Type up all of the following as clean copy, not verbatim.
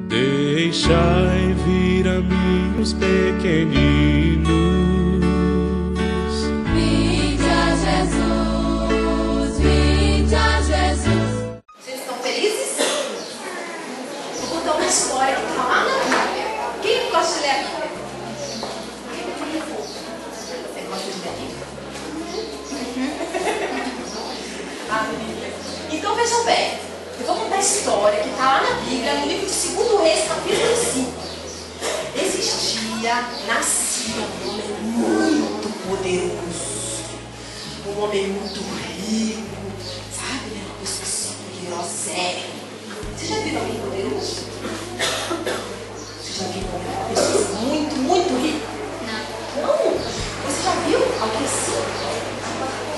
Deixai vir a mim os pequeninos. Vinde a Jesus, vinde a Jesus. Vocês estão felizes? Vou contar uma história que está lá na Bíblia. Quem gosta de ler a Bíblia? Você gosta de ler a Bíblia? A Bíblia. Então vejam bem, eu vou contar a história que está lá na Bíblia, no livro de 2 Reis, capítulo 5. Nascia um homem muito poderoso, um homem muito rico, sabe, né? Uma pessoa assim, poderosa, séria. Você já viu alguém poderoso? Você já viu uma pessoa muito, muito rica? Não? Você já viu alguém assim?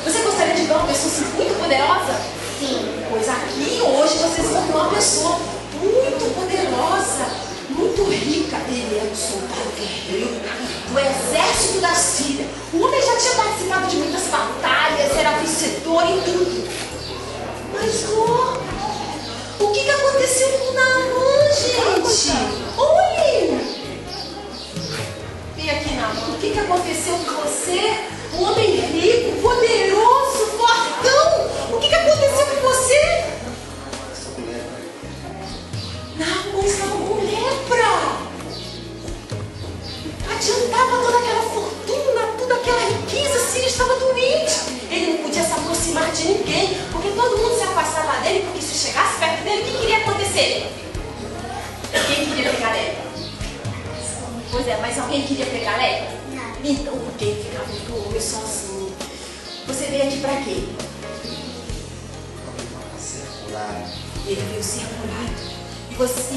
Você gostaria de ver uma pessoa assim, muito poderosa? Sim. Pois aqui hoje vocês vão ver uma pessoa muito poderosa, muito rica. Ele é um soldado guerreiro do exército da Síria. O homem já tinha participado de muitas batalhas, era vencedor em tudo. Mas o que aconteceu com Naamã, gente? Olhem! Vem aqui, Naamã. O que aconteceu com você? Um homem rico, poderoso, fortão. O que aconteceu com você? Naamã estava com lepra. Adiantava toda aquela fortuna, toda aquela riqueza, se ele estava doente. Ele não podia se aproximar de ninguém, porque todo mundo se afastava dele, porque se chegasse perto dele, o que queria acontecer? Quem queria pegar lepra? Pois é, mas alguém queria pegar lepra? Então ninguém ficava muito homem sozinho. Você veio aqui pra quê? Ser curado. Ele veio ser curado. E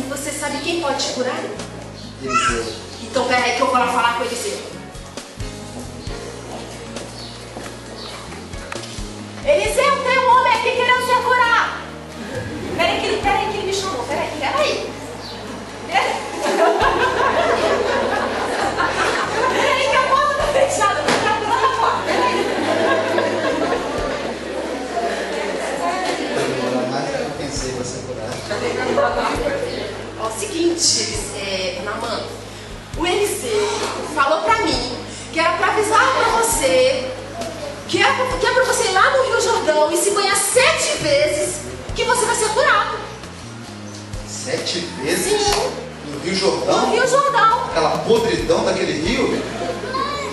você sabe quem pode te curar? Eliseu. Então peraí que eu vou lá falar com Eliseu. Eliseu, tem um homem aqui querendo ser curado. Peraí que ele me chamou. Peraí. Peraí que a porta tá fechada. Eu vou entrar pela porta. Demora mais do que eu pensei para ser curado. Ó, o seguinte, Naamã, o Eliseu falou pra mim que era pra avisar pra você que é pra você ir lá no Rio Jordão e se banhar 7 vezes que você vai ser curado. 7 vezes? Sim. No Rio Jordão? No Rio Jordão. Aquela podridão daquele rio?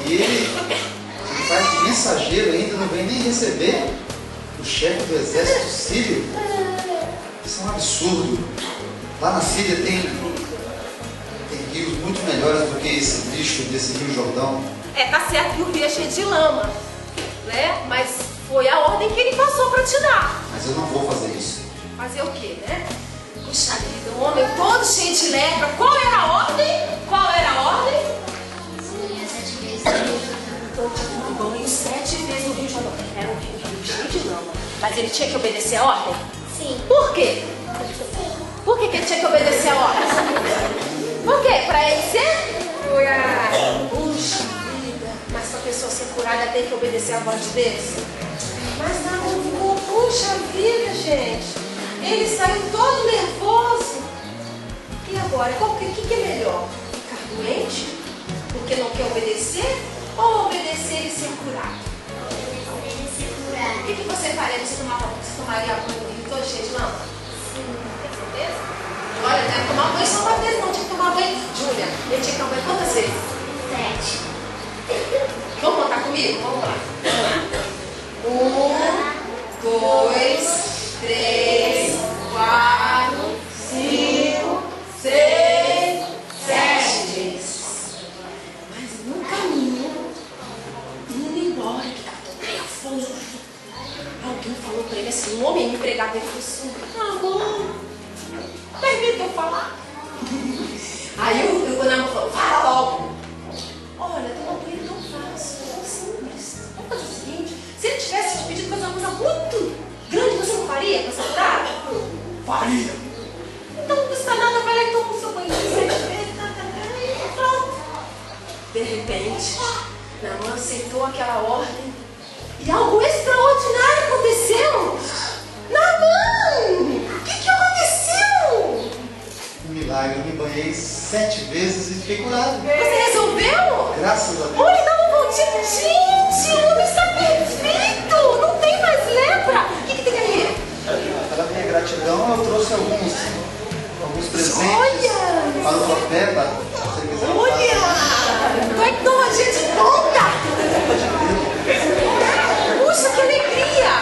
E ele faz de mensageiro ainda, não vem nem receber o chefe do exército sírio? Isso é um absurdo. Lá na Síria tem rios muito melhores do que esse lixo desse Rio Jordão. Tá certo que o rio é cheio de lama, né? Mas foi a ordem que ele passou pra te dar. Mas eu não vou fazer isso. Fazer o quê, né? Puxa vida, um homem todo cheio de lepra. Qual era a ordem? Então, tomar banho 7 vezes no Rio Jordão. Era um rio cheio de lama. Mas ele tinha que obedecer a ordem? Sim. Por quê? Por que ele tinha que obedecer a ordem? Por quê? Pra ele ser curado. Puxa vida. Mas pra pessoa ser curada tem que obedecer a voz de Deus? Mas não ficou, puxa vida, gente. Ele saiu todo nervoso. E agora? O que é melhor? Ficar doente? Porque não quer obedecer? Ou obedecer e ser curado? O que você faria? Você tomaria banho no rio todo cheio de lama? Tem certeza? Olha, não é tomar banho só uma vez, não. Tinha que tomar banho. Júlia, ele tinha que tomar banho quantas vezes? 7. Vamos contar comigo? Vamos lá. 1, 2, 3, 4, 5, 6, 7 vezes. Mas no caminho, indo embora, que estava todo nervoso, alguém falou para ele assim, um homem empregado, ele falou assim: Naamã, permita eu falar? Aí o Naamã falou: fala logo. Olha, tem uma coisa tão fácil, tão simples. Vamos fazer o seguinte: se ele tivesse te pedido fazer uma coisa muito grande, você não faria para ser curado? Faria. Então não custa nada, vai lá e toma o seu banho 7 vezes. Pronto. De repente, Naamã aceitou aquela ordem e algo extraordinário aconteceu. Naamã! O que aconteceu? Um milagre, jejuei 7 vezes e fiquei curado. Você resolveu? Graças a Deus. Olha, dá uma voltinha. Gente, o homem está perfeito. Não tem mais lepra. O que tem ali? Para minha gratidão, eu trouxe alguns presentes Olha! para o profeta. Se você quiser usar. Olha! Vai dar uma gente tonta! Puxa, que alegria!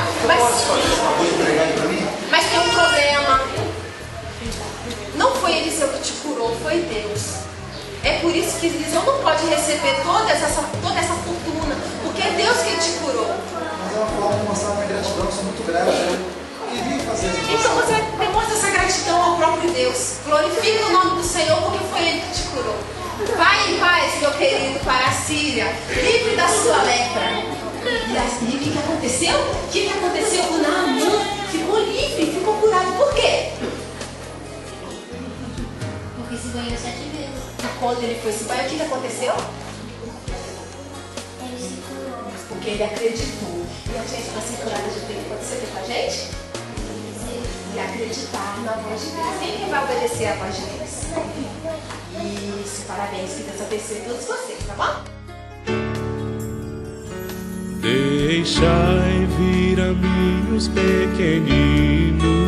Pode entregar ele para mim? Mas tem um problema. Não foi Eliseu que te curou, foi Deus. É por isso que Eliseu não pode receber toda essa fortuna, porque é Deus que te curou. Mas é uma forma de mostrar minha gratidão, eu sou muito grato. Eu queria fazer isso. Então você demonstra essa gratidão ao próprio Deus. Glorifique o nome do Senhor, porque foi Ele que te curou. Vai em paz, meu querido, para a Síria, livre da sua lepra. E o que aconteceu? O que aconteceu? O Naamã ficou livre, ficou curado. Por quê? Porque se banhou 7 vezes. E quando ele foi se banhar, o que aconteceu? Ele se curou. Porque ele acreditou. E a gente, para ser curada, a gente tem que acontecer com a gente? E acreditar na voz de Deus. Quem que vai obedecer a voz de Deus? Isso, parabéns. Que Deus abençoe todos vocês, tá bom? Deixai vir a mim os pequeninos.